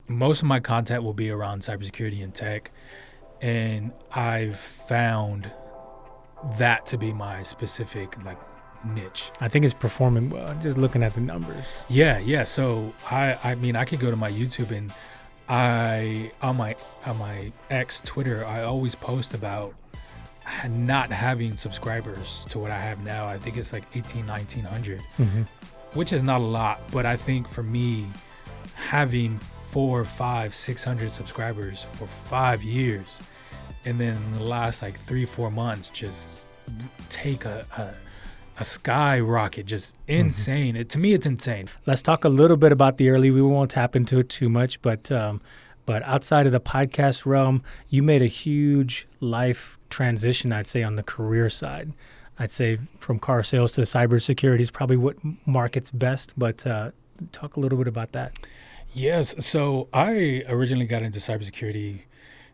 most of my content will be around cybersecurity and tech, and I've found that to be my specific niche. I think it's performing well, just looking at the numbers. Yeah. So I mean, I could go to my YouTube, and on my ex Twitter, I always post about not having subscribers to what I have now. I think it's like 1900, which is not a lot, but I think for me, having 400, 500, 600 subscribers for 5 years, and then in the last 3-4 months just take a skyrocket, just insane. To me, it's insane. Let's talk a little bit about the early. We won't tap into it too much, but outside of the podcast realm, you made a huge life transition, I'd say, on the career side. I'd say from car sales to cybersecurity is probably what markets best, but talk a little bit about that. Yes. So I originally got into cybersecurity.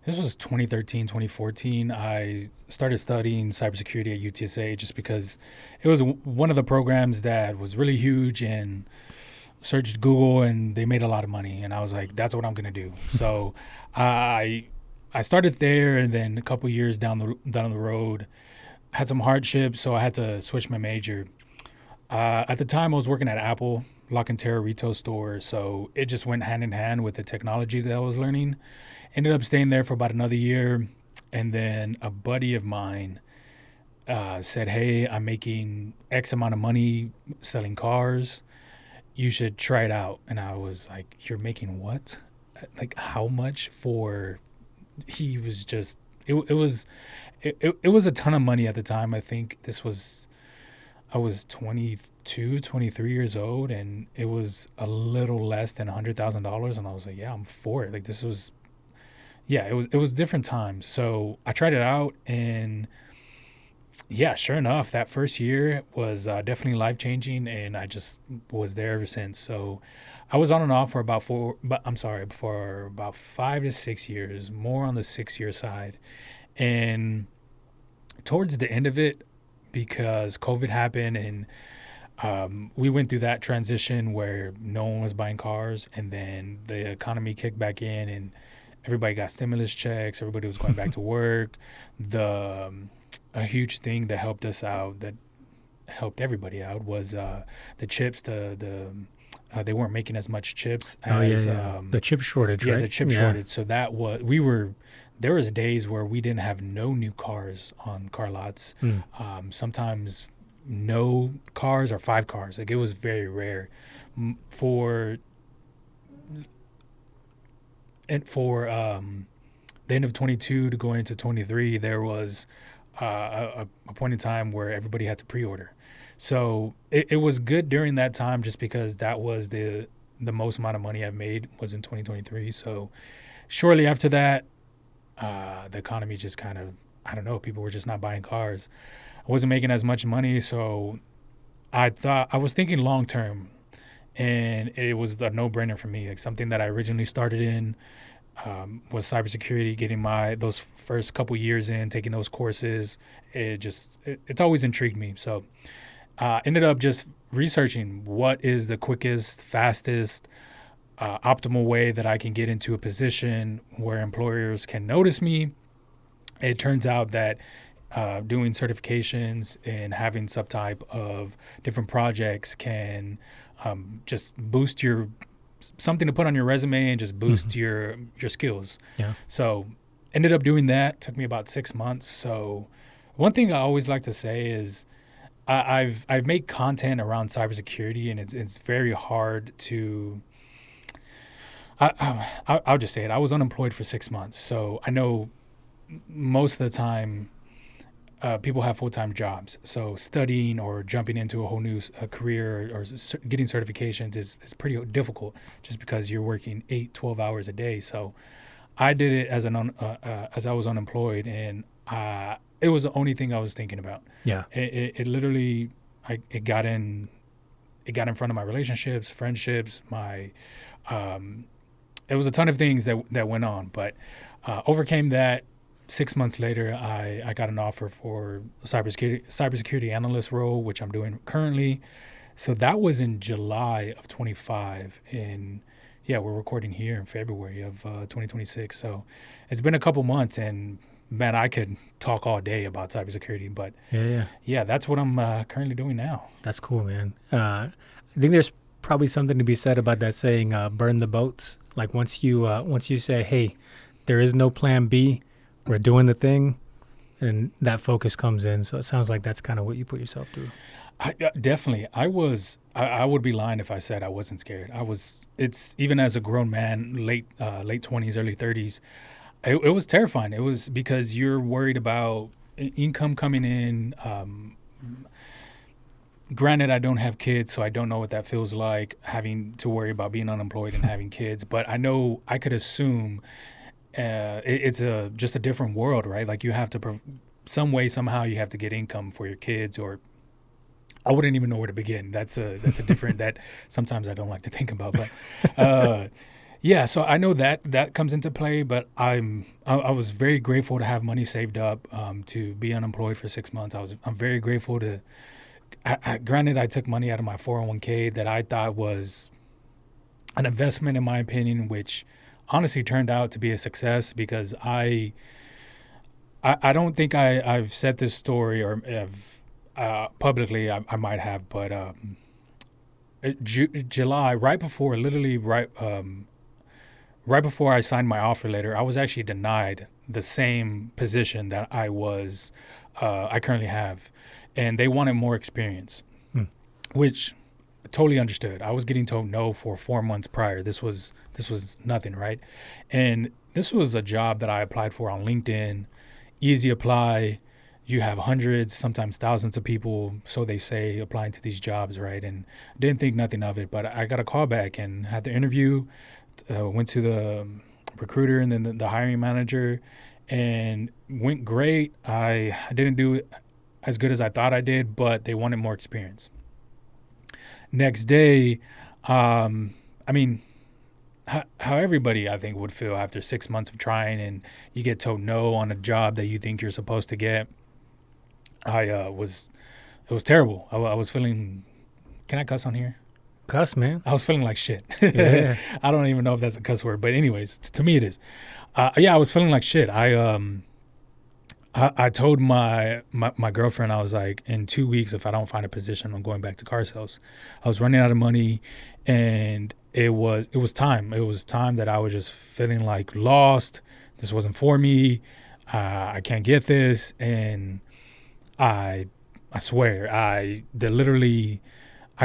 This was 2013, 2014. I started studying cybersecurity at UTSA just because it was one of the programs that was really huge, and searched Google and they made a lot of money. And I was like, that's what I'm going to do. So I started there, and then a couple years down the road, had some hardships, so I had to switch my major. At the time, I was working at Apple, Lock and Terror retail store, so it just went hand in hand with the technology that I was learning. Ended up staying there for about another year, and then a buddy of mine said, hey, I'm making X amount of money selling cars. You should try it out. And I was like, you're making what? Like, how much for? He was just, it was a ton of money at the time. I think I was 22, 23 years old, and it was a little less than $100,000. And I was like, yeah, I'm for it. Like, this was, yeah, it was different times. So I tried it out, and yeah, sure enough, that first year was definitely life-changing, and I just was there ever since. So I was on and off for about 5 to 6 years, more on the 6-year side. And towards the end of it, because COVID happened, and we went through that transition where no one was buying cars, and then the economy kicked back in, and everybody got stimulus checks, everybody was going back to work. A huge thing that helped us out, that helped everybody out, was the chips. They weren't making as much chips as the chip shortage, right? Yeah, the chip shortage. So there was days where we didn't have no new cars on car lots. Sometimes no cars or 5 cars. Like, it was very rare. For the end of 22 to going into 23, there was a point in time where everybody had to pre-order. So it was good during that time, just because that was the most amount of money I've made was in 2023. So shortly after that, the economy just kind of, I don't know, people were just not buying cars. I wasn't making as much money, so I was thinking long term, and it was a no-brainer for me. Like, something that I originally started in was cybersecurity, getting those first couple years in, taking those courses. It's always intrigued me. So ended up just researching what is the quickest, fastest, optimal way that I can get into a position where employers can notice me. It turns out that doing certifications and having some type of different projects can just boost something to put on your resume and just boost your skills. Yeah. So ended up doing that. Took me about 6 months. So one thing I always like to say is I've made content around cybersecurity, and it's very hard to. I'll just say it. I was unemployed for 6 months, so I know most of the time people have full-time jobs. So studying or jumping into a whole new career or getting certifications is pretty difficult, just because you're working 8-12 hours a day. So I did it as I was unemployed, and it was the only thing I was thinking about. Yeah. It literally, it got in front of my relationships, friendships, it was a ton of things that went on, but overcame that. 6 months later, I got an offer for a cybersecurity analyst role, which I'm doing currently. So that was in July of 25. And yeah, we're recording here in February of 2026. So it's been a couple months, and man, I could talk all day about cybersecurity, but yeah, that's what I'm currently doing now. That's cool, man. I think there's probably something to be said about that saying, burn the boats. Like once you say, hey, there is no plan B, we're doing the thing, and that focus comes in. So it sounds like that's kind of what you put yourself through. Definitely. I would be lying if I said I wasn't scared. It's even as a grown man, late 20s, early 30s, it was terrifying. It was because you're worried about income coming in. Granted, I don't have kids, so I don't know what that feels like, having to worry about being unemployed and having kids. But I know I could assume it's just a different world, right? Like you have to, some way, somehow you have to get income for your kids, or I wouldn't even know where to begin. That's a different, that sometimes I don't like to think about. But yeah, so I know that comes into play, but I was very grateful to have money saved up to be unemployed for 6 months. I'm very grateful to, granted, I took money out of my 401k that I thought was an investment, in my opinion, which honestly turned out to be a success, because I don't think I've said this story or publicly. I might have, but July, right before I signed my offer letter, I was actually denied the same position that I currently have, and they wanted more experience, which I totally understood. I was getting told no for 4 months prior. This was nothing, right? And this was a job that I applied for on LinkedIn, easy apply. You have hundreds, sometimes thousands of people, so they say, applying to these jobs, right? And didn't think nothing of it, but I got a call back and had the interview, went to the recruiter and then the hiring manager, and went great. I didn't do it as good as I thought I did, but they wanted more experience. Next day, how everybody, I think, would feel after 6 months of trying and you get told no on a job that you think you're supposed to get. It was terrible. I was feeling, can I cuss on here? Cuss, man. I was feeling like shit. Yeah. I don't even know if that's a cuss word, but anyways, to me it is. I was feeling like shit. I told my girlfriend, I was like, in 2 weeks, if I don't find a position, I'm going back to car sales. I was running out of money, and it was time. It was time that I was just feeling like lost. This wasn't for me. I can't get this. And I swear, I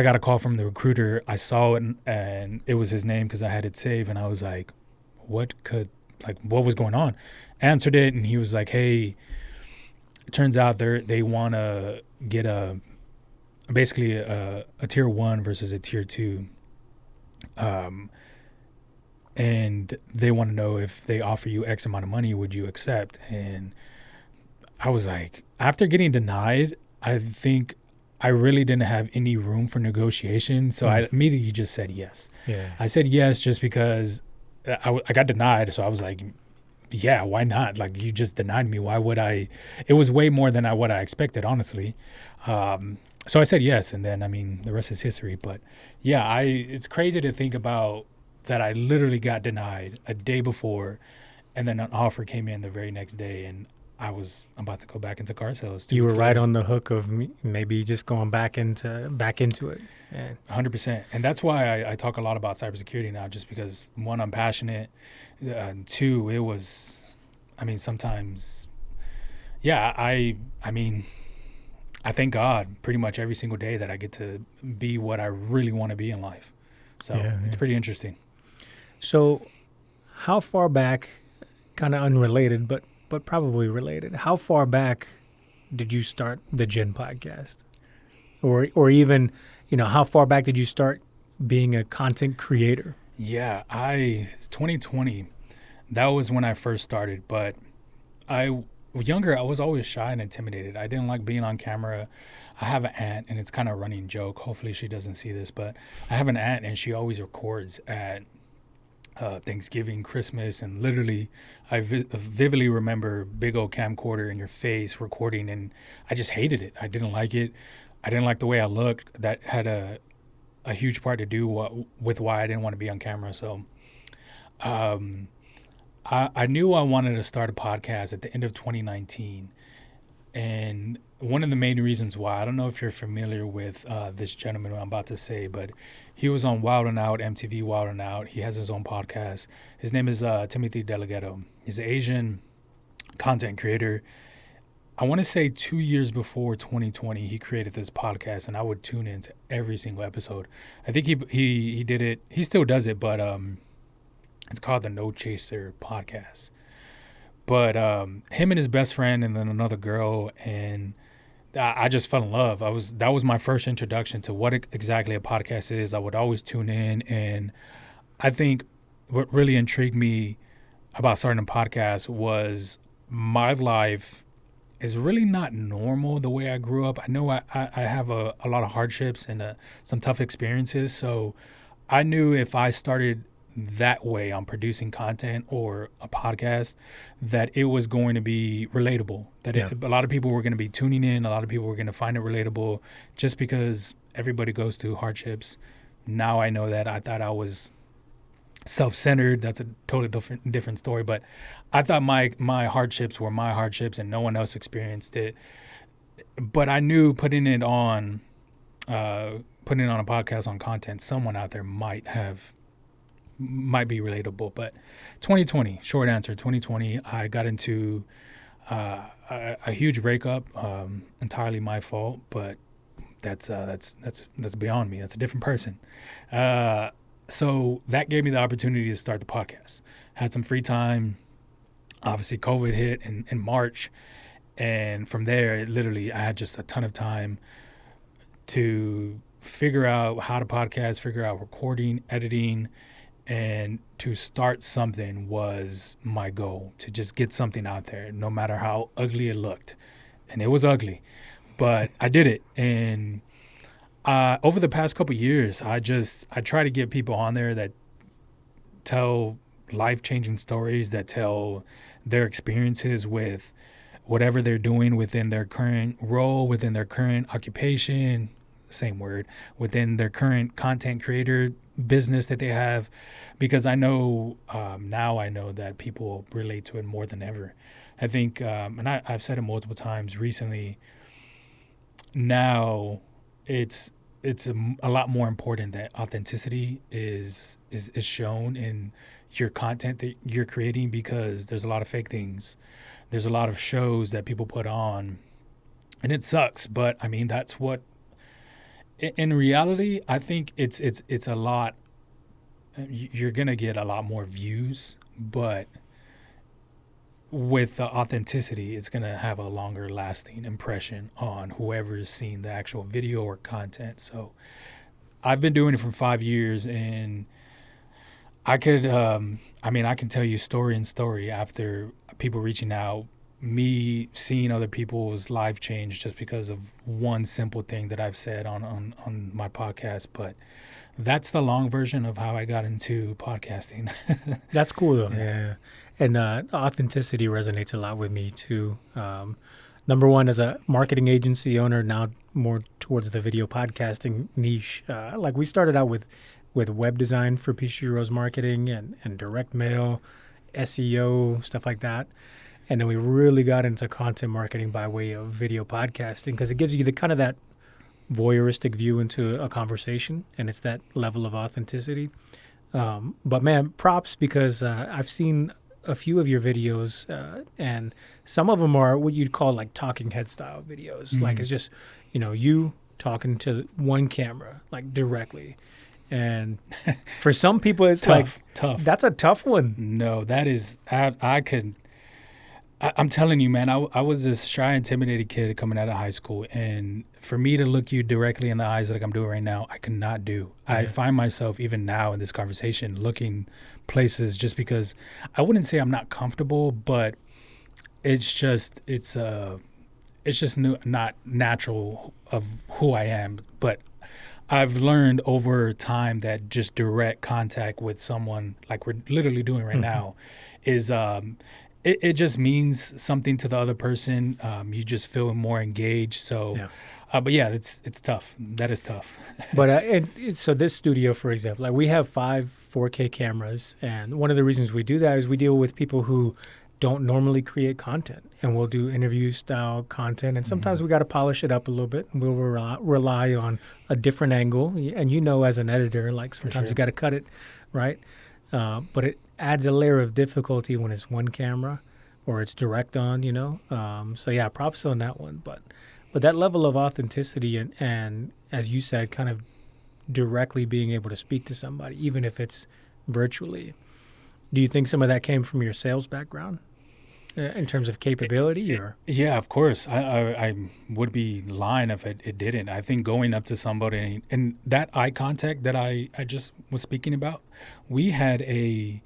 got a call from the recruiter. I saw it, and it was his name because I had it saved. And I was like, what was going on? Answered it, and he was like, hey, it turns out they want to get basically a tier 1 versus a tier 2. And they want to know, if they offer you X amount of money, would you accept? And I was like, after getting denied, I think I really didn't have any room for negotiation. So I immediately just said yes. Yeah. I said yes just because I got denied. So I was like, yeah, why not? Like, you just denied me. Why would I? It was way more than what I expected, honestly. So I said yes. And then, the rest is history. But yeah, it's crazy to think about that. I literally got denied a day before, and then an offer came in the very next day. And I was about to go back into car sales. You were right on the hook of maybe just going back into it. Yeah. 100%. And that's why I talk a lot about cybersecurity now, just because, one, I'm passionate. And two, it was, sometimes, yeah, I thank God pretty much every single day that I get to be what I really want to be in life. So it's pretty interesting. So how far back, kind of unrelated, but probably related, how far back did you start the Ginn Podcast? Or even, how far back did you start being a content creator? Yeah, 2020, that was when I first started. But younger, I was always shy and intimidated. I didn't like being on camera. I have an aunt, and it's kind of a running joke. Hopefully she doesn't see this, but I have an aunt, and she always records at Thanksgiving, Christmas, and literally I vividly remember big old camcorder in your face recording, and I just hated it. I didn't like it. I didn't like the way I looked. That had a huge part to do with why I didn't want to be on camera. So I knew I wanted to start a podcast at the end of 2019. And one of the main reasons why, I don't know if you're familiar with this gentleman I'm about to say, but he was on Wild 'N Out, MTV Wild 'N Out. He has his own podcast. His name is Timothy Delgado. He's an Asian content creator. I want to say 2 years before 2020, he created this podcast, and I would tune into every single episode. I think he did it. He still does it, but it's called the No Chaser Podcast. But him and his best friend and then another girl, and I just fell in love. That was my first introduction to what exactly a podcast is. I would always tune in, and I think what really intrigued me about starting a podcast was my life is really not normal the way I grew up. I know I have a lot of hardships and some tough experiences, so I knew if I started that way on producing content or a podcast, that it was going to be relatable, that a lot of people were going to be tuning in, a lot of people were going to find it relatable, just because everybody goes through hardships. Now I know that. I thought I was self-centered. That's a totally different story, but I thought my hardships were my hardships and no one else experienced it. But I knew putting it on a podcast on content, someone out there might be relatable. But 2020, short answer, 2020, I got into a huge breakup, entirely my fault, but that's beyond me. That's a different person. So that gave me the opportunity to start the podcast. Had some free time. Obviously, COVID hit in March, and from there, I had just a ton of time to figure out how to podcast, figure out recording, editing. And to start something was my goal, to just get something out there, no matter how ugly it looked. And it was ugly, but I did it. And over the past couple of years, I try to get people on there that tell life-changing stories, that tell their experiences with whatever they're doing within their current role, within their current occupation, same word, within their current content creator business that they have, because I know now I know that people relate to it more than ever. I think, and I've said it multiple times recently, now it's a lot more important that authenticity is shown in your content that you're creating, because there's a lot of fake things. There's a lot of shows that people put on, and it sucks, but I mean, that's what, in reality, I think it's a lot. You're going to get a lot more views, but with the authenticity, it's going to have a longer lasting impression on whoever's seen the actual video or content. So I've been doing it for 5 years, and I could, I can tell you story and story after people reaching out, me seeing other people's life change just because of one simple thing that I've said on my podcast. But that's the long version of how I got into podcasting. That's cool though. Yeah. And authenticity resonates a lot with me too. Number one, as a marketing agency owner, now more towards the video podcasting niche. Like we started out with web design for Pichuro's marketing and direct mail, SEO, stuff like that. And then we really got into content marketing by way of video podcasting, because it gives you the kind of that voyeuristic view into a conversation, and it's that level of authenticity. But man, props, because I've seen a few of your videos, and some of them are what you'd call like talking head style videos. Mm-hmm. Like it's just, you talking to one camera, like directly. And for some people, it's tough. That's a tough one. No, that is, I'm telling you, man, I was this shy, intimidated kid coming out of high school. And for me to look you directly in the eyes like I'm doing right now, I could not do. Yeah. I find myself even now in this conversation looking places just because I wouldn't say I'm not comfortable, but it's just not natural of who I am. But I've learned over time that just direct contact with someone like we're literally doing right now is it just means something to the other person. You just feel more engaged. So But yeah, it's tough. That is tough. But so this studio, for example, like we have 5 4K cameras, and one of the reasons we do that is we deal with people who don't normally create content, and we'll do interview style content, and sometimes we got to polish it up a little bit, and we'll rely on a different angle. And as an editor, like sometimes you got to cut it, right? But it adds a layer of difficulty when it's one camera or it's direct on, So yeah, props on that one, but that level of authenticity and as you said, kind of directly being able to speak to somebody, even if it's virtually. Do you think some of that came from your sales background in terms of capability? Or yeah, of course. I would be lying if it didn't. I think going up to somebody and that eye contact that I just was speaking about, we had a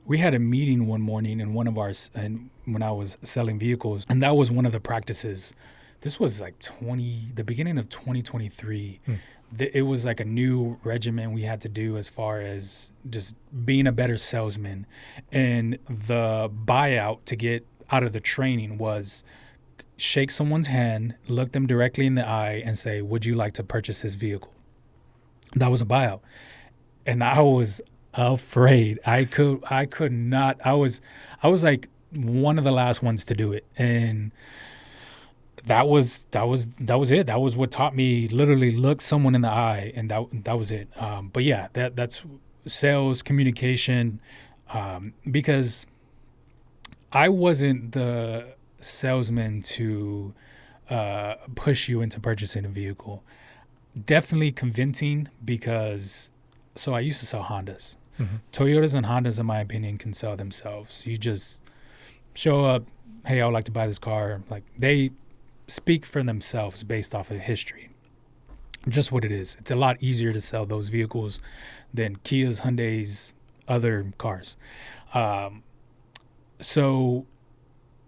meeting one morning in and when I was selling vehicles, and that was one of the practices. This was like the beginning of 2023. It was like a new regimen we had to do as far as just being a better salesman. And the buyout to get out of the training was shake someone's hand, look them directly in the eye and say, would you like to purchase this vehicle? That was a buyout. And I was afraid. I could not. I was like one of the last ones to do it. And that was it. That was what taught me literally look someone in the eye, and that was it. But yeah, that's sales communication, because I wasn't the salesman to push you into purchasing a vehicle. Definitely convincing, because I used to sell Hondas. Toyotas and Hondas, in my opinion, can sell themselves. You just show up, hey, I would like to buy this car. Like, they speak for themselves based off of history. Just what it is. It's a lot easier to sell those vehicles than Kias, Hyundais, other cars. So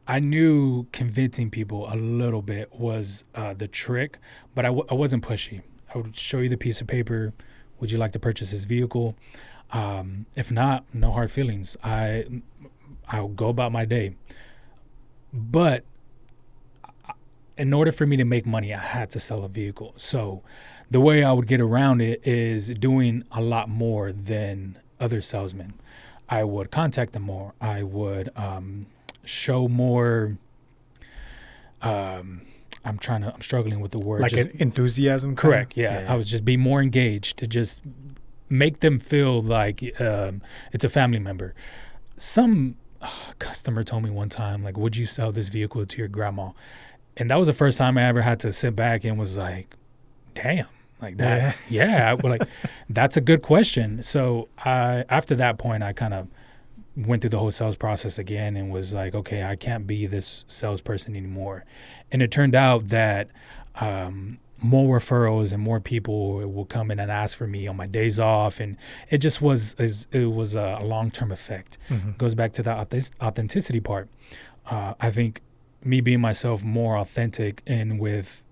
I knew convincing people a little bit was the trick, but I wasn't pushy. I would show you the piece of paper. Would you like to purchase this vehicle? If not, no hard feelings. I'll go about my day. But in order for me to make money, I had to sell a vehicle. So the way I would get around it is doing a lot more than other salesmen. I would contact them more. I would show more. I'm struggling with the word. Like an enthusiasm? Correct. Yeah. I would just be more engaged to just make them feel like it's a family member. Some customer told me one time, like, would you sell this vehicle to your grandma? And that was the first time I ever had to sit back and was like, damn, like that. Yeah. Like, that's a good question. So after that point, I kind of went through the whole sales process again and was like, okay, I can't be this salesperson anymore. And it turned out that more referrals and more people will come in and ask for me on my days off. And it just was a long-term effect. It goes back to the authenticity part. I think me being myself more authentic and with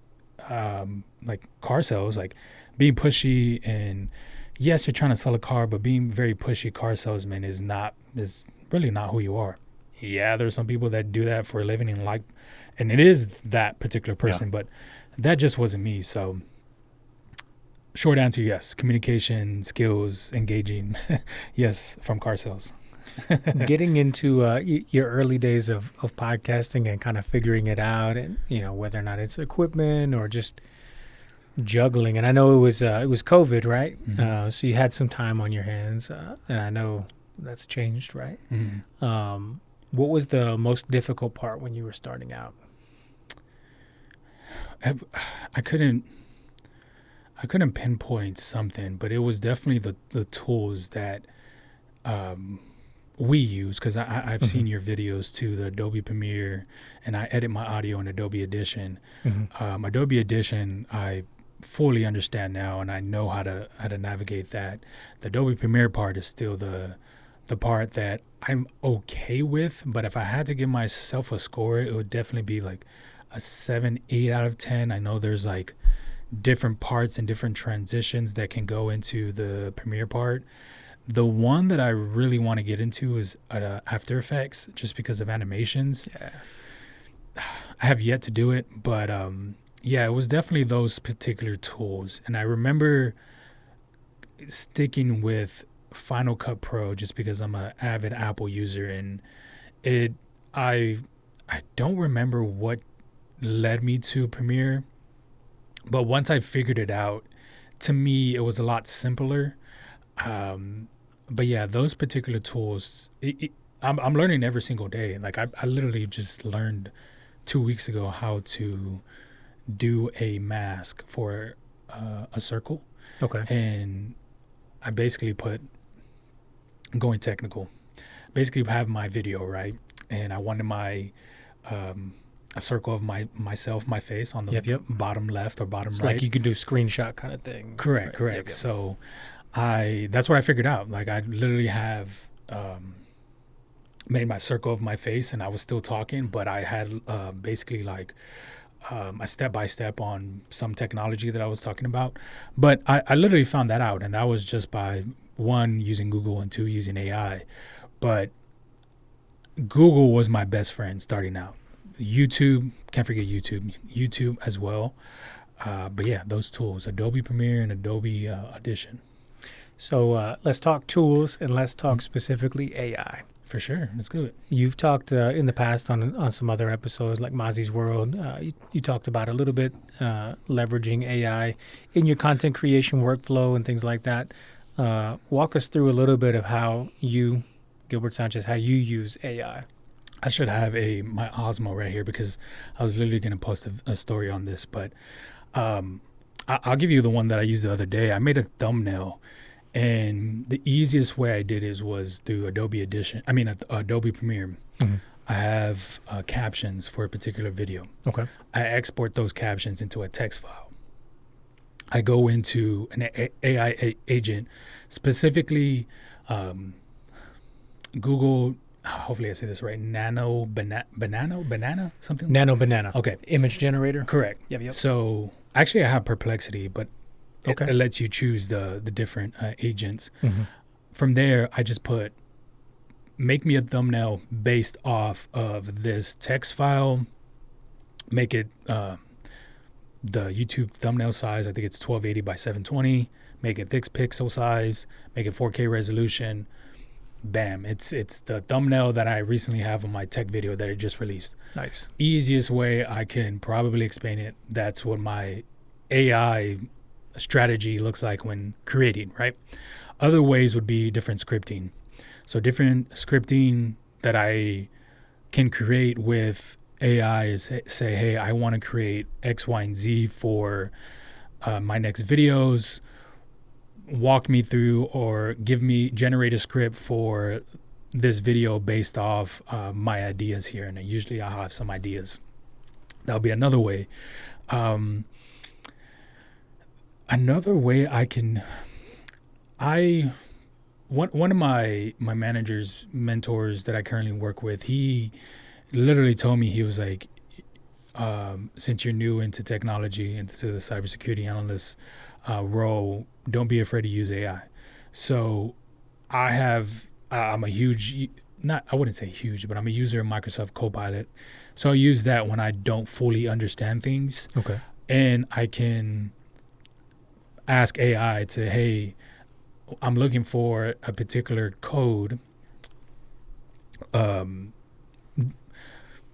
like car sales, like being pushy, and yes, you're trying to sell a car, but being very pushy car salesman is really not who you are. Yeah, there's some people that do that for a living and it is that particular person, but that just wasn't me. So short answer, yes. Communication skills, engaging, yes, from car sales. Getting into your early days of podcasting and kind of figuring it out, and whether or not it's equipment or just juggling. And I know it was COVID, right? So you had some time on your hands, and I know that's changed, right? What was the most difficult part when you were starting out? I couldn't pinpoint something, but it was definitely the tools that we use, because I've seen your videos too, the Adobe Premiere, and I edit my audio in Adobe Audition. Adobe Audition, I fully understand now, and I know how to navigate that. The Adobe Premiere part is still the part that I'm okay with, but if I had to give myself a score, it would definitely be like a 7, 8 out of 10. I know there's like different parts and different transitions that can go into the Premiere part. The one that I really want to get into is After Effects, just because of animations. Yeah. I have yet to do it, but Yeah, it was definitely those particular tools. And I remember sticking with Final Cut Pro just because I'm an avid Apple user, and it I I don't remember what led me to Premiere, but once I figured it out, to me it was a lot simpler. But yeah, those particular tools, I'm learning every single day. Like I literally just learned 2 weeks ago how to do a mask for a circle, Okay. and I basically going technical, basically have my video, right, and I wanted my a circle of my face on the Yep. bottom left or bottom It's right. like you can do screenshot kind of thing. Correct, Right. correct. Yep. So that's what I figured out. Like I literally have made my circle of my face, and I was still talking, but I had basically like a step by step on some technology that I was talking about. But I literally found that out, and that was just by one, using Google, and two, using AI. But Google was my best friend starting out. YouTube, can't forget YouTube as well. But yeah, those tools, Adobe Premiere and Adobe Audition. So let's talk tools, and let's talk specifically AI. For sure. Let's do it. You've talked in the past on some other episodes like Mozzie's World. You talked about a little bit leveraging AI in your content creation workflow and things like that. Walk us through a little bit of how you, Gilbert Sanchez, how you use AI. I should have my Osmo right here because I was literally going to post a story on this. But I'll give you the one that I used the other day. I made a thumbnail, and the easiest way I did it was through Adobe Premiere. Mm-hmm. I have captions for a particular video. Okay. I export those captions into a text file. I go into an AI agent, specifically Google, hopefully I say this right, Nano, banana, something? Nano Banana. Okay. Image generator. Correct. Yep. So actually I have Perplexity, but Okay. it lets you choose the different agents. Mm-hmm. From there, I just make me a thumbnail based off of this text file, make it the YouTube thumbnail size. I think it's 1280 by 720. Make it 6 pixel size. Make it 4K resolution. Bam! It's the thumbnail that I recently have on my tech video that I just released. Nice. Easiest way I can probably explain it. That's what my AI strategy looks like when creating, right? Other ways would be different scripting. So different scripting that I can create with AI is say, hey, I want to create X, Y, and Z for my next videos. Walk me through or generate a script for this video based off my ideas here. And usually I'll have some ideas. That'll be another way. Another way one of my mentors that I currently work with, he literally told me, he was like, since you're new into technology, into the cybersecurity analyst role, don't be afraid to use AI. So I'm a huge, I wouldn't say huge, but I'm a user of Microsoft Copilot. So I use that when I don't fully understand things. Okay. And I can ask AI to, hey, I'm looking for a particular code.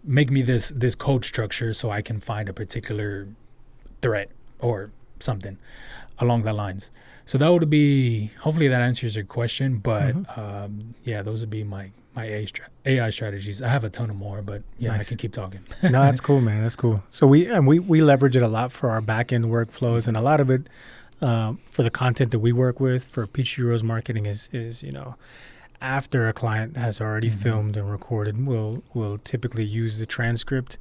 Make me this code structure so I can find a particular threat or something along that lines. So that would be, hopefully that answers your question. But yeah, those would be my AI strategies. I have a ton of more, but yeah, nice. I can keep talking. No, that's cool, man. That's cool. So we leverage it a lot for our back end workflows, and a lot of it for the content that we work with for Peachtree Rose Marketing is after a client has already filmed and recorded, we'll typically use the transcript,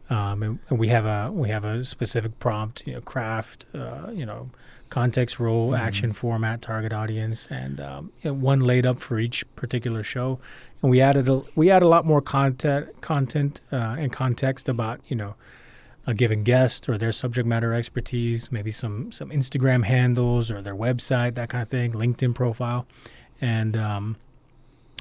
and we have a specific prompt, craft, context, role, action, format, target audience, and one laid up for each particular show. And we added a lot more content and context about a given guest or their subject matter expertise, maybe some Instagram handles or their website, that kind of thing, LinkedIn profile, and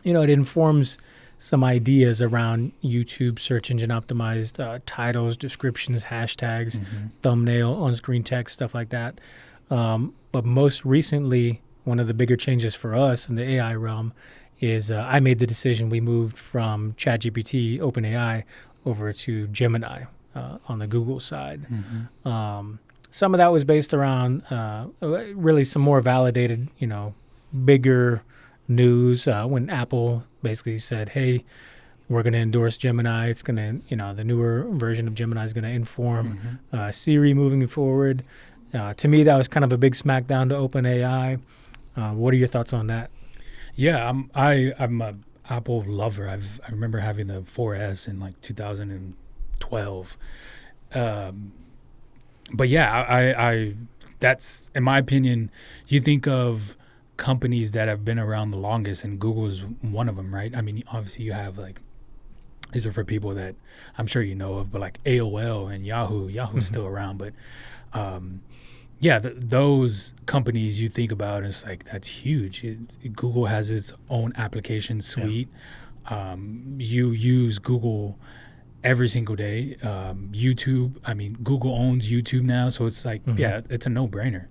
it informs some ideas around YouTube search engine optimized titles, descriptions, hashtags, thumbnail, on-screen text, stuff like that. But most recently, one of the bigger changes for us in the AI realm is I made the decision. We moved from ChatGPT, OpenAI, over to Gemini on the Google side. Some of that was based around really some more validated, bigger news when Apple basically said, hey, we're going to endorse Gemini. It's going to, the newer version of Gemini is going to inform Siri moving forward. To me, that was kind of a big smackdown to OpenAI. What are your thoughts on that? Yeah, I'm a Apple lover. I remember having the 4S in like 2012. But yeah, I that's, in my opinion, you think of companies that have been around the longest, and Google's one of them, right? I mean, obviously you have like, these are for people that I'm sure you know of, but like AOL and Yahoo's still around, but yeah, those companies you think about, it's like, that's huge. Google has its own application suite. You use Google every single day. YouTube, I mean, Google owns YouTube now, so it's like, yeah, it's a no-brainer.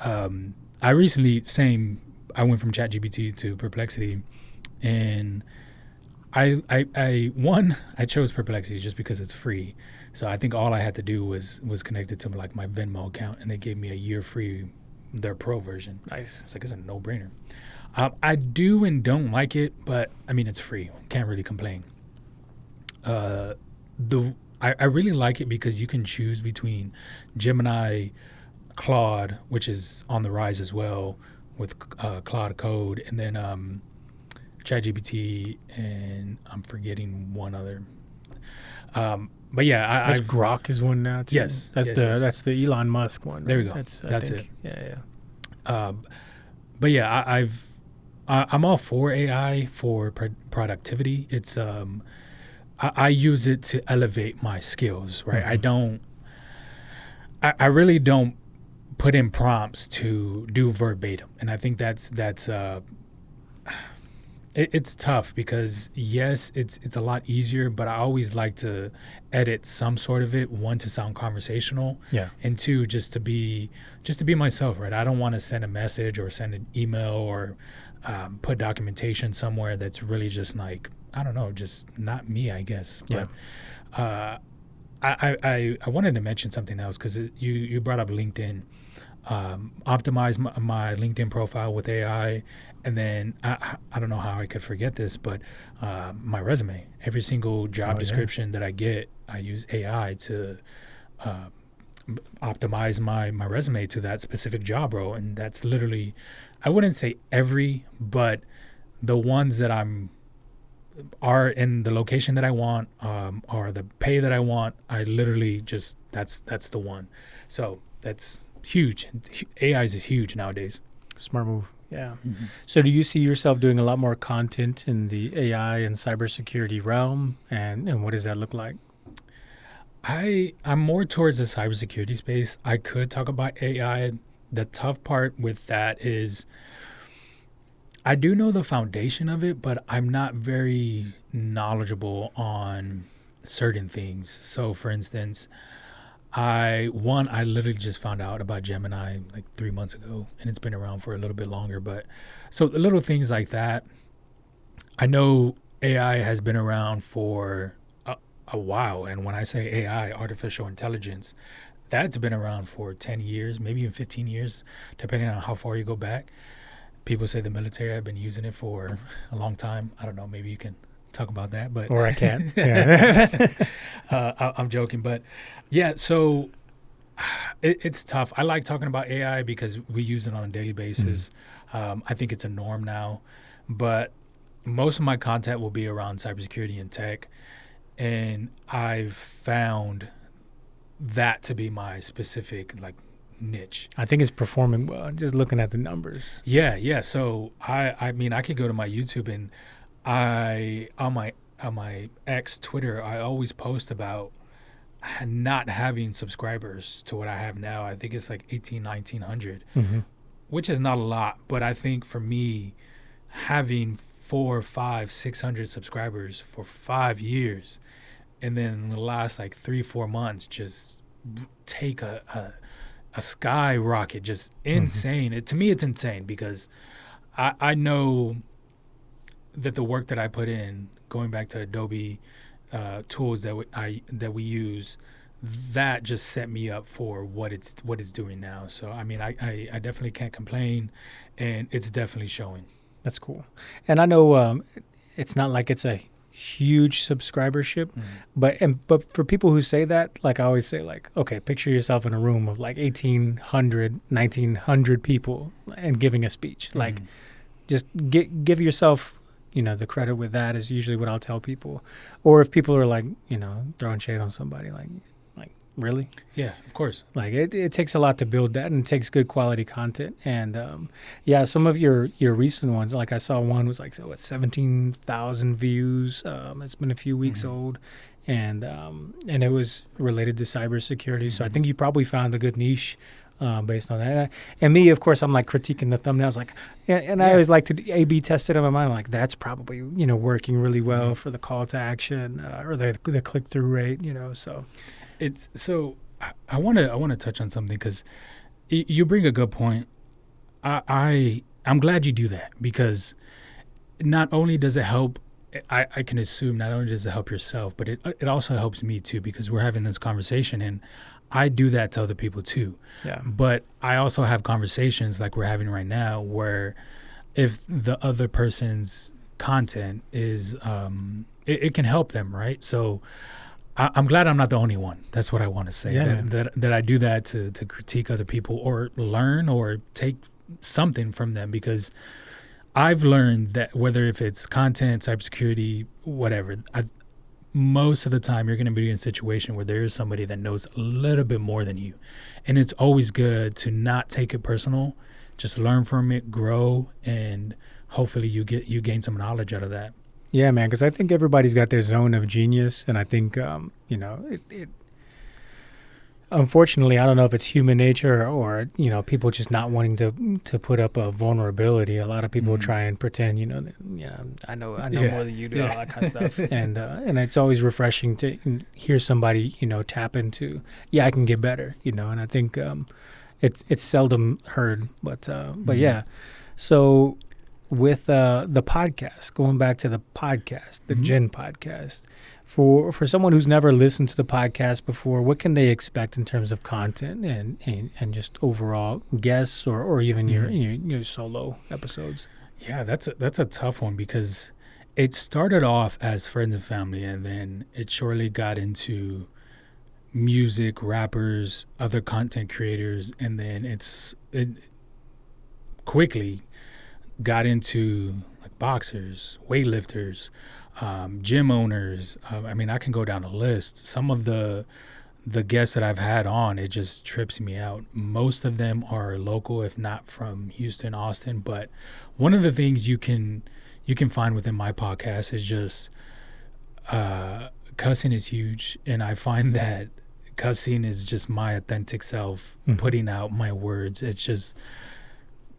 I recently, I went from ChatGPT to Perplexity, and I chose Perplexity just because it's free. So I think all I had to do was connect it to like my Venmo account, and they gave me a year free, their pro version. Nice. It's like, it's a no-brainer. I do and don't like it, but I mean, it's free. Can't really complain. I really like it because you can choose between Gemini, Claude, which is on the rise as well with Claude Code, and then ChatGPT, and I'm forgetting one other. But yeah, Grok is one now too. Yes, that's the Elon Musk one. Right? There we go. That's it. Yeah. But yeah, I'm all for AI for productivity. It's I use it to elevate my skills, right? I really don't put in prompts to do verbatim, and I think that's it's tough because yes, it's a lot easier, but I always like to edit some sort of it. One, to sound conversational, and two, just to be myself, right? I don't want to send a message or send an email or put documentation somewhere that's really just like, I don't know, just not me, I guess. But I wanted to mention something else because you brought up LinkedIn. Optimize my LinkedIn profile with AI, and then I don't know how I could forget this, but my resume. Every single job description that I get, I use AI to optimize my resume to that specific job role, and that's literally, I wouldn't say every, but the ones that are in the location that I want, or the pay that I want, I literally just that's the one. So that's huge. AI is huge nowadays. Smart move. Yeah. So do you see yourself doing a lot more content in the AI and cybersecurity realm, and what does that look like? I'm more towards the cybersecurity space. I could talk about AI. The tough part with that is I do know the foundation of it, but I'm not very knowledgeable on certain things. So for instance, I literally just found out about Gemini like 3 months ago, and it's been around for a little bit longer. But so the little things like that, I know AI has been around for a while. And when I say AI, artificial intelligence, that's been around for 10 years, maybe even 15 years, depending on how far you go back. People say the military have been using it for a long time. I don't know. Maybe you can talk about that, but or I can't. I'm joking, but yeah. So it's tough. I like talking about AI because we use it on a daily basis. I think it's a norm now, but most of my content will be around cybersecurity and tech, and I've found that to be my specific niche. I think it's performing well, just looking at the numbers. Yeah. So I mean, I could go to my YouTube, and on my ex Twitter, I always post about not having subscribers to what I have now. I think it's like 1900, which is not a lot, but I think for me, having 4, 5, 600 subscribers for 5 years, and then in the last like 3-4 months just take a skyrocket, just insane. To me, it's insane because I know that the work that I put in, going back to Adobe tools that we use, that just set me up for what it's doing now. So I mean, I definitely can't complain, and it's definitely showing. That's cool. And I know it's not like it's a huge subscribership, but for people who say that, like I always say, like, okay, picture yourself in a room of like 1,800, 1,900 people and giving a speech. Like, just give yourself, the credit with that is usually what I'll tell people. Or if people are like, throwing shade on somebody, like really? Yeah, of course. Like it takes a lot to build that, and it takes good quality content. And some of your recent ones, like I saw one was like 17,000 views. It's been a few weeks old, and it was related to cybersecurity. So I think you probably found a good niche based on that. And me, of course, I'm like critiquing the thumbnails, like, and I always like to A/B test it in my mind. Like that's probably working really well for the call to action or the click through rate. So. It's so I want to touch on something because you bring a good point. I'm glad you do that because not only does it help, I can assume not only does it help yourself, but it also helps me too because we're having this conversation and I do that to other people too. Yeah. But I also have conversations like we're having right now where if the other person's content is it can help them, right? So I'm glad I'm not the only one. That's what I want to say. Yeah, that I do that to critique other people or learn or take something from them because I've learned that whether if it's content, cybersecurity, whatever, most of the time you're going to be in a situation where there is somebody that knows a little bit more than you. And it's always good to not take it personal, just learn from it, grow, and hopefully you gain some knowledge out of that. Yeah, man, because I think everybody's got their zone of genius, and I think, unfortunately, I don't know if it's human nature or, people just not wanting to put up a vulnerability. A lot of people try and pretend, I know more than you do, all that kind of stuff. And it's always refreshing to hear somebody, tap into, I can get better, and I think it's seldom heard, but yeah. So with the podcast, going back to the podcast, the Ginn Podcast, for someone who's never listened to the podcast before, what can they expect in terms of content and just overall guests or even your solo episodes? Yeah, that's a tough one because it started off as friends and family, and then it surely got into music, rappers, other content creators, and then it quickly got into like boxers, weightlifters, gym owners. I mean, I can go down a list. Some of the guests that I've had on, it just trips me out. Most of them are local, if not from Houston, Austin. But one of the things you can find within my podcast is just cussing is huge, and I find that cussing is just my authentic self, putting out my words. It's just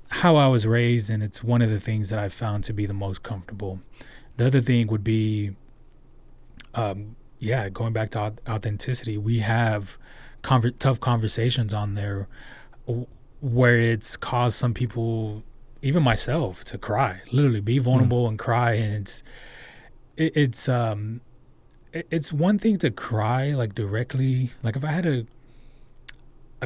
how I was raised, and it's one of the things that I found to be the most comfortable. The other thing would be, going back to authenticity, we have tough conversations on there where it's caused some people, even myself, to cry, literally be vulnerable and cry. And it's one thing to cry like directly, like if I had a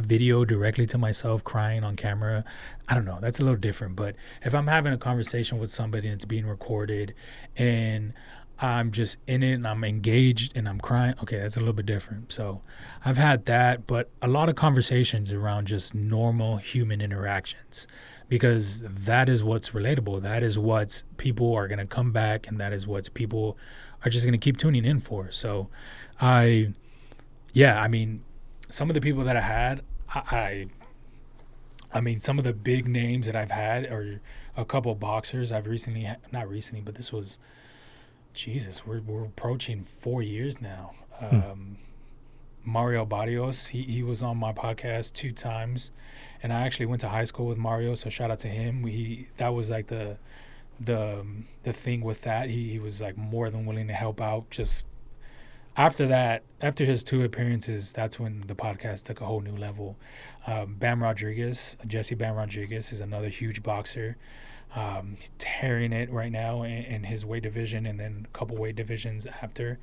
video directly to myself crying on camera, I don't know, that's a little different. But if I'm having a conversation with somebody and it's being recorded and I'm just in it and I'm engaged and I'm crying, okay, that's a little bit different. So I've had that, but a lot of conversations around just normal human interactions, because that is what's relatable. That is what people are going to come back, and that is what people are just going to keep tuning in for. So I mean, some of the people that I had, I mean, some of the big names that I've had are a couple of boxers. I've not recently, but this was, Jesus, we're approaching 4 years now. Mario Barrios, he was on my podcast 2 times, and I actually went to high school with Mario, so shout out to him. That was like the the thing with that. He was like more than willing to help out. Just after that, after his 2 appearances, that's when the podcast took a whole new level. Jesse Bam Rodriguez is another huge boxer. He's tearing it right now in his weight division, and then a couple weight divisions after,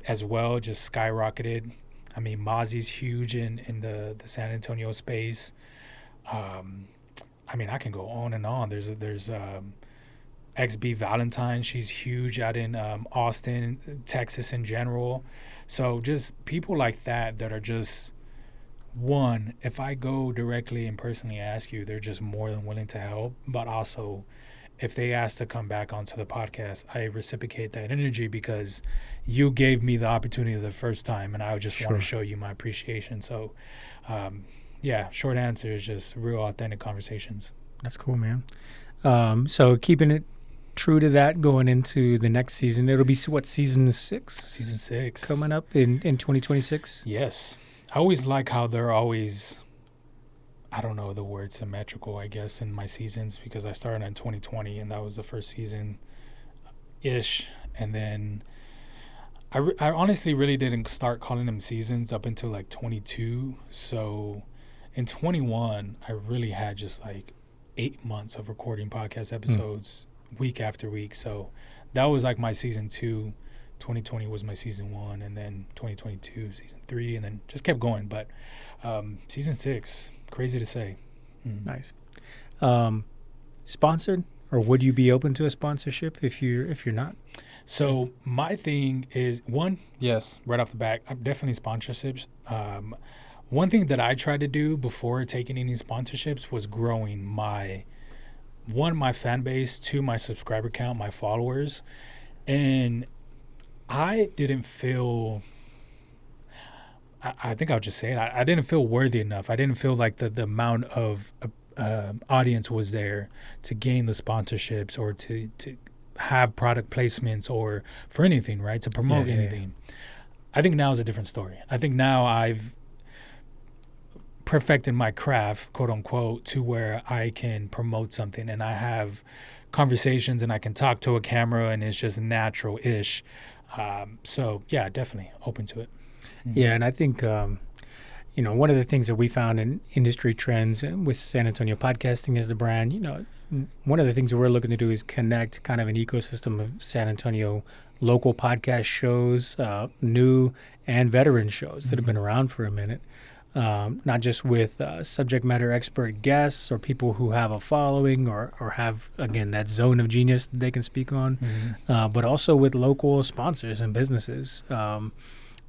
as well. Just skyrocketed. I mean, Mozzie's huge in the San Antonio space. I mean, I can go on and on. There's XB Valentine. She's huge out in Austin, Texas in general. So just people like that are just, one, if I go directly and personally ask you, they're just more than willing to help. But also, if they ask to come back onto the podcast, I reciprocate that energy because you gave me the opportunity the first time, and I just want to show you my appreciation. So, yeah, short answer is just real authentic conversations. That's cool, man. So keeping it true to that going into the next season, it'll be what, season 6? Season 6 coming up in 2026. Yes, I always like how they're always, I don't know the word, symmetrical, I guess, in my seasons, because I started in 2020 and that was the first season ish, and then I honestly really didn't start calling them seasons up until like 22. So in 21 I really had just like 8 months of recording podcast episodes week after week. So that was like my season 2. 2020 was my season 1, and then 2022 season 3, and then just kept going. But season 6, crazy to say. Nice. Sponsored, or would you be open to a sponsorship if you're not? So my thing is, one, yes, right off the bat, I'm definitely sponsorships. One thing that I tried to do before taking any sponsorships was growing my fan base, 2, my subscriber count, my followers. And I didn't feel, I think I'll just say it, I didn't feel worthy enough. I didn't feel like the amount of audience was there to gain the sponsorships or to have product placements or for anything, right? To promote anything. Yeah. I think now is a different story. I think now I've perfected my craft, quote unquote, to where I can promote something and I have conversations and I can talk to a camera and it's just natural-ish. So yeah, definitely open to it. Yeah, and I think one of the things that we found in industry trends with San Antonio Podcasting as the brand, one of the things that we're looking to do is connect kind of an ecosystem of San Antonio local podcast shows, new and veteran shows that have been around for a minute. Not just with subject matter expert guests or people who have a following or have, again, that zone of genius that they can speak on, but also with local sponsors and businesses.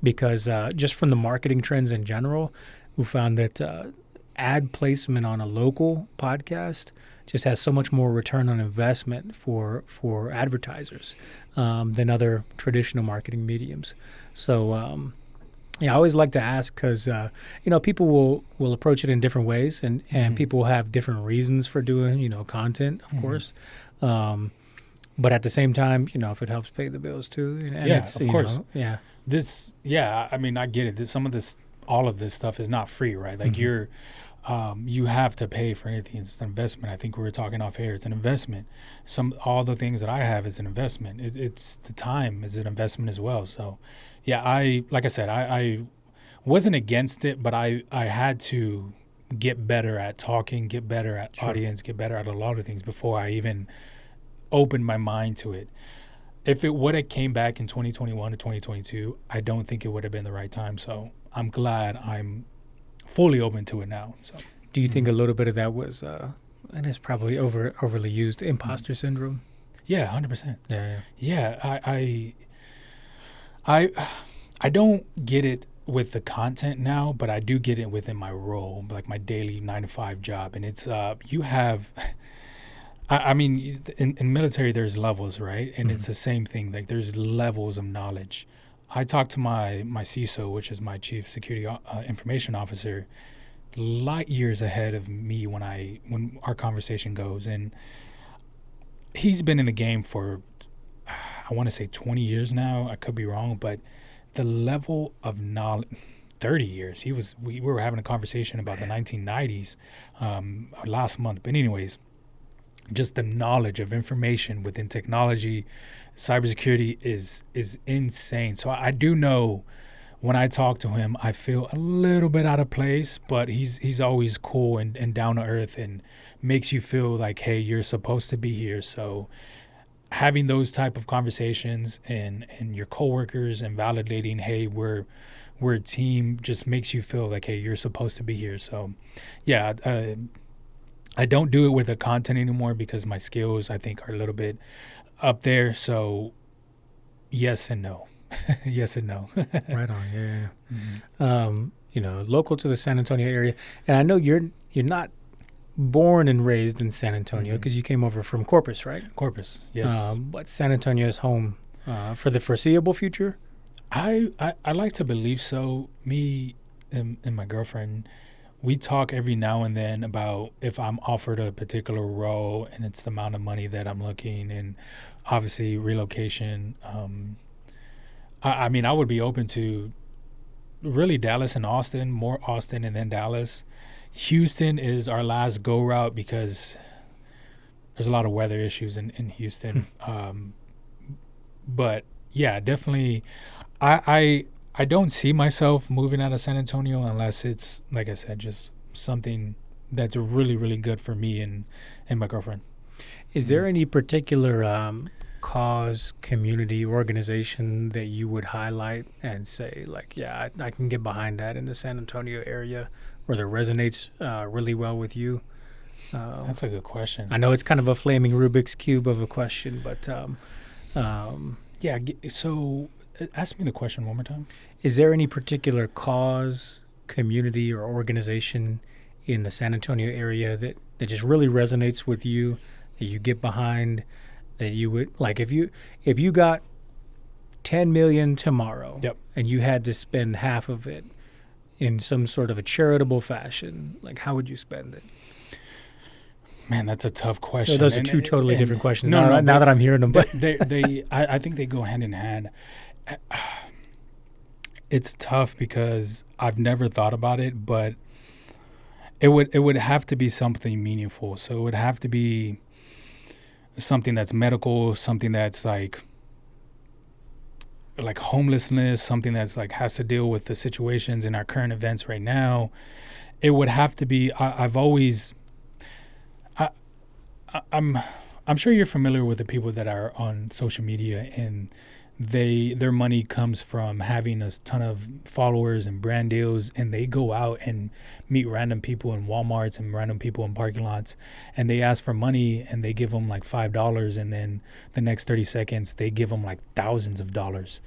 Because just from the marketing trends in general, we found that ad placement on a local podcast just has so much more return on investment for advertisers than other traditional marketing mediums. So, I always like to ask because, people will approach it in different ways and people have different reasons for doing, content, of course. But at the same time, if it helps pay the bills too. And of course. I mean, I get it. All of this stuff is not free, right? Like you have to pay for anything. It's an investment. I think we were talking off air. It's an investment. All the things that I have is an investment. It's the time is an investment as well. So, yeah, like I said, I wasn't against it, but I had to get better at talking, get better at audience, get better at a lot of things before I even opened my mind to it. If it would have came back in 2021 to 2022, I don't think it would have been the right time. So I'm glad I'm fully open to it now. So, do you think a little bit of that was, and it's probably overly used, imposter syndrome? Yeah, 100%. Yeah. I don't get it with the content now, but I do get it within my role, like my daily 9-to-5 job. And it's you have. I mean, in military, there's levels, right? And it's the same thing. Like, there's levels of knowledge. I talked to my CISO, which is my Chief Security Information Officer, light years ahead of me when our conversation goes. And he's been in the game for, I want to say 20 years now. I could be wrong, but the level of knowledge, 30 years. We were having a conversation about the 1990s last month. But anyways, just the knowledge of information within technology, cybersecurity is insane. So I do know when I talk to him, I feel a little bit out of place, but he's always cool and down to earth and makes you feel like, hey, you're supposed to be here. So having those type of conversations and your coworkers and validating, hey, we're a team, just makes you feel like, hey, you're supposed to be here. So yeah, I don't do it with the content anymore because my skills, I think, are a little bit up there. So yes and no. Yes and no. Right on. Yeah. Mm-hmm. Local to the San Antonio area, and I know you're not born and raised in San Antonio because you came over from Corpus, right? Corpus, yes. But San Antonio is home for the foreseeable future. I like to believe so. Me and my girlfriend, we talk every now and then about if I'm offered a particular role and it's the amount of money that I'm looking, and obviously relocation. I mean, I would be open to really Dallas and Austin, more Austin and then Dallas. Houston is our last go route because there's a lot of weather issues in Houston. But yeah, definitely. I don't see myself moving out of San Antonio unless it's, like I said, just something that's really, really good for me and my girlfriend. Is there any particular cause, community, organization that you would highlight and say, like, yeah, I can get behind that in the San Antonio area, or that resonates really well with you? That's a good question. I know it's kind of a flaming Rubik's Cube of a question, but yeah. So ask me the question one more time. Is there any particular cause, community, or organization in the San Antonio area that just really resonates with you, that you get behind, that you would, like, if you got $10 million tomorrow, yep, and you had to spend half of it in some sort of a charitable fashion, like, how would you spend it? Man, that's a tough question. So those are two totally different questions. No, now that I'm hearing them, but I think they go hand in hand. It's tough because I've never thought about it, but it would have to be something meaningful. So it would have to be something that's medical, something that's like homelessness, something that's like has to deal with the situations in our current events right now. It would have to be. I'm sure you're familiar with the people that are on social media and their money comes from having a ton of followers and brand deals, and they go out and meet random people in Walmarts and random people in parking lots, and they ask for money and they give them like $5, and then the next 30 seconds they give them like thousands of dollars.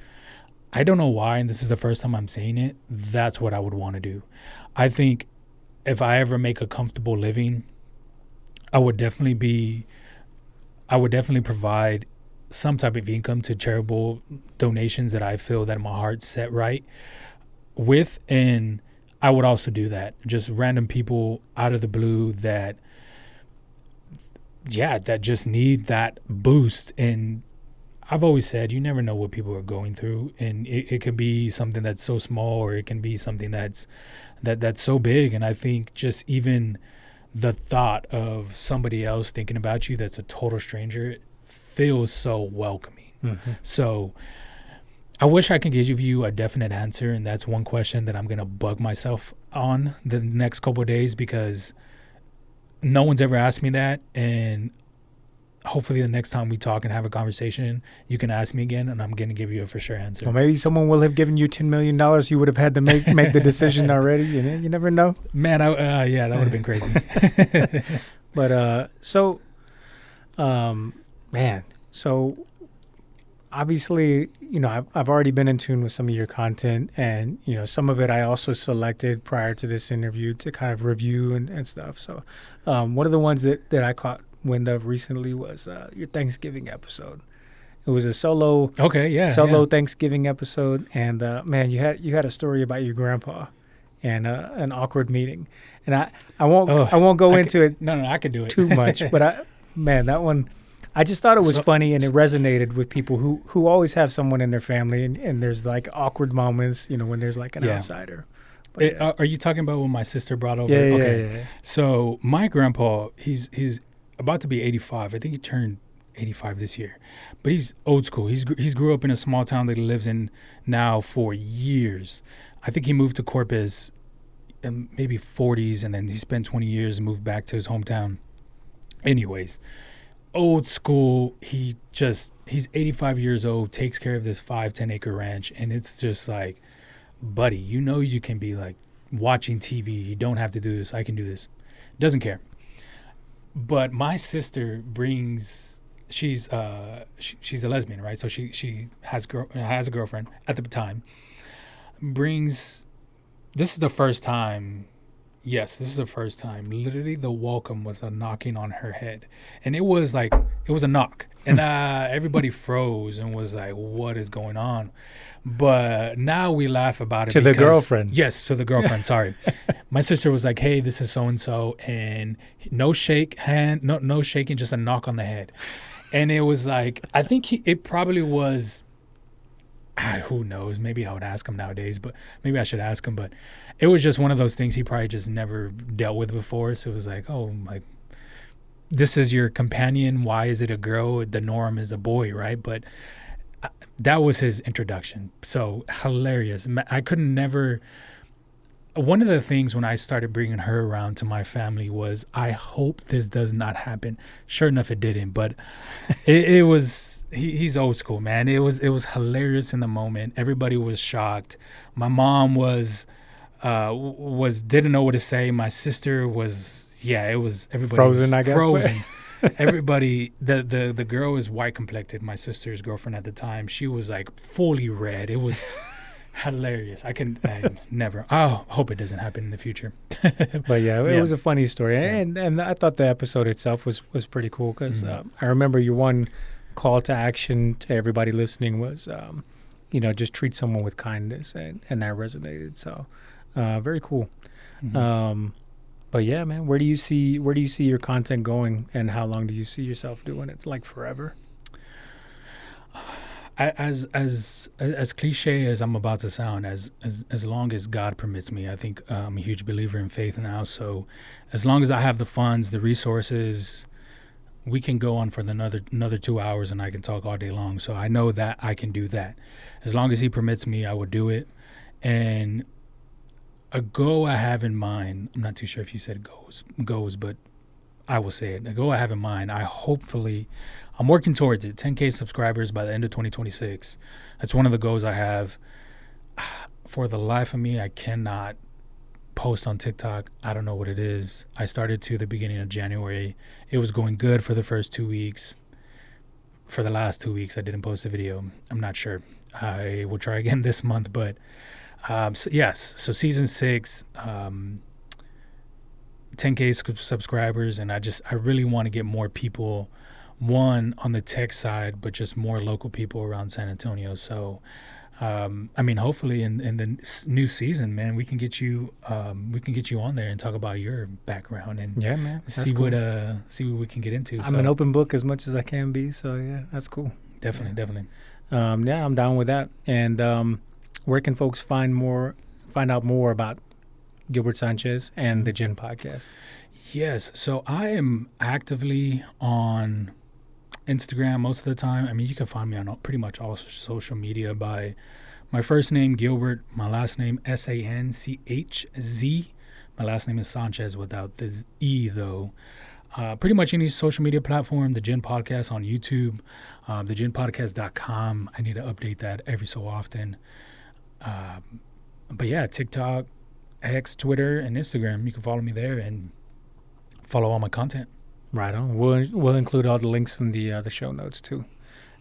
I don't know why, and this is the first time I'm saying it, that's what I would want to do. I think if I ever make a comfortable living, I would definitely provide some type of income to charitable donations that I feel that my heart's set right with. And I would also do that. Just random people out of the blue that just need that boost. And I've always said, you never know what people are going through. And it could be something that's so small, or it can be something that's so big. And I think just even the thought of somebody else thinking about you that's a total stranger feels so welcoming. Mm-hmm. So I wish I could give you a definite answer, and that's one question that I'm going to bug myself on the next couple of days because no one's ever asked me that, and hopefully the next time we talk and have a conversation, you can ask me again, and I'm going to give you a for sure answer. Well, maybe someone will have given you $10 million. You would have had to make the decision already. You never know. Man, that would have been crazy. But so obviously, I've already been in tune with some of your content, and, some of it I also selected prior to this interview to kind of review and stuff. So one of the ones that I caught wind of recently was your Thanksgiving episode. It was a solo Thanksgiving episode, and man, you had a story about your grandpa and an awkward meeting, and I won't go into it. No, I could do it too much, but that one, I just thought it was funny, and it resonated with people who always have someone in their family, and there's like awkward moments, when there's like an outsider. But, are you talking about when my sister brought over? Yeah. So my grandpa, he's about to be 85. I think he turned 85 this year. But he's old school. He's grew up in a small town that he lives in now for years. I think he moved to Corpus in maybe 40s, and then he spent 20 years and moved back to his hometown. Anyways, old school. He's 85 years old, takes care of this 5-10 acre ranch, and it's just like, buddy, you can be like watching TV. You don't have to do this. I can do this. Doesn't care. But my sister brings, she's a lesbian, right? So she has a girlfriend at the time. This is the first time. Yes, this is the first time. Literally, the welcome was a knocking on her head, and it was a knock, and everybody froze and was like, "What is going on?" But now we laugh about it. To the girlfriend. Yes, to the girlfriend. Sorry, my sister was like, "Hey, this is so and so," and no shaking, just a knock on the head, and it was like, I think it probably was. Who knows? Maybe I would ask him nowadays, but maybe I should ask him. But it was just one of those things he probably just never dealt with before. So it was like, oh, like, this is your companion. Why is it a girl? The norm is a boy, right? But that was his introduction. So hilarious. I couldn't never. One of the things when I started bringing her around to my family was, I hope this does not happen. Sure enough, it didn't. But it was, he's old school, man. It was hilarious in the moment. Everybody was shocked. My mom didn't know what to say. My sister was, it was, everybody frozen, was I guess. Frozen. Everybody, the girl is white complected. My sister's girlfriend at the time, she was like fully red. It was hilarious. I hope it doesn't happen in the future. But it was a funny story, and I thought the episode itself was pretty cool because I remember your one call to action to everybody listening was, just treat someone with kindness, and that resonated. So, very cool. Mm-hmm. But yeah, man, where do you see your content going, and how long do you see yourself doing it? Like forever? As cliche as I'm about to sound, as long as God permits me, I think I'm a huge believer in faith now. So as long as I have the funds, the resources, we can go on for another 2 hours and I can talk all day long. So I know that I can do that. As long as he permits me, I will do it. And a goal I have in mind, I'm not too sure if you said goals, but I will say it. A goal I have in mind, I'm working towards it. 10K subscribers by the end of 2026. That's one of the goals I have. For the life of me, I cannot post on TikTok. I don't know what it is. I started to the beginning of January. It was going good for the first 2 weeks. For the last 2 weeks, I didn't post a video. I'm not sure. I will try again this month. But so season 6, 10K subscribers, and I really want to get more people, one on the tech side, but just more local people around San Antonio. So hopefully in the new season, man, we can get you on there and talk about your background and see what we can get into. I'm an open book as much as I can be, so yeah, that's cool. Definitely. I'm down with that. And where can folks find out more about Gilbert Sanchez and the Ginn Podcast? Yes. So I am actively on Instagram most of the time. I mean, you can find me on pretty much all social media by my first name, Gilbert, my last name, Sanchz. My last name is Sanchez without this E, though. Pretty much any social media platform, the Ginn Podcast on YouTube, theginnpodcast.com. I need to update that every so often. But yeah, TikTok, X, Twitter, and Instagram. You can follow me there and follow all my content. Right on. We'll include all the links in the show notes too.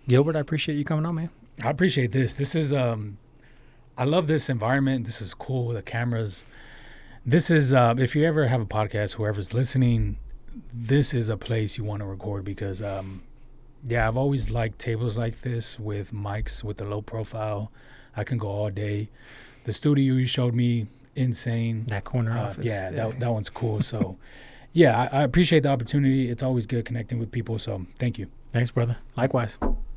Gilbert, I appreciate you coming on, man. I appreciate this. This is I love this environment. This is cool. The cameras. This is if you ever have a podcast, whoever's listening, this is a place you want to record because I've always liked tables like this with mics with the low profile. I can go all day. The studio you showed me, insane. That corner office. That one's cool. So I appreciate the opportunity. It's always good connecting with people. So thank you. Thanks, brother. Likewise.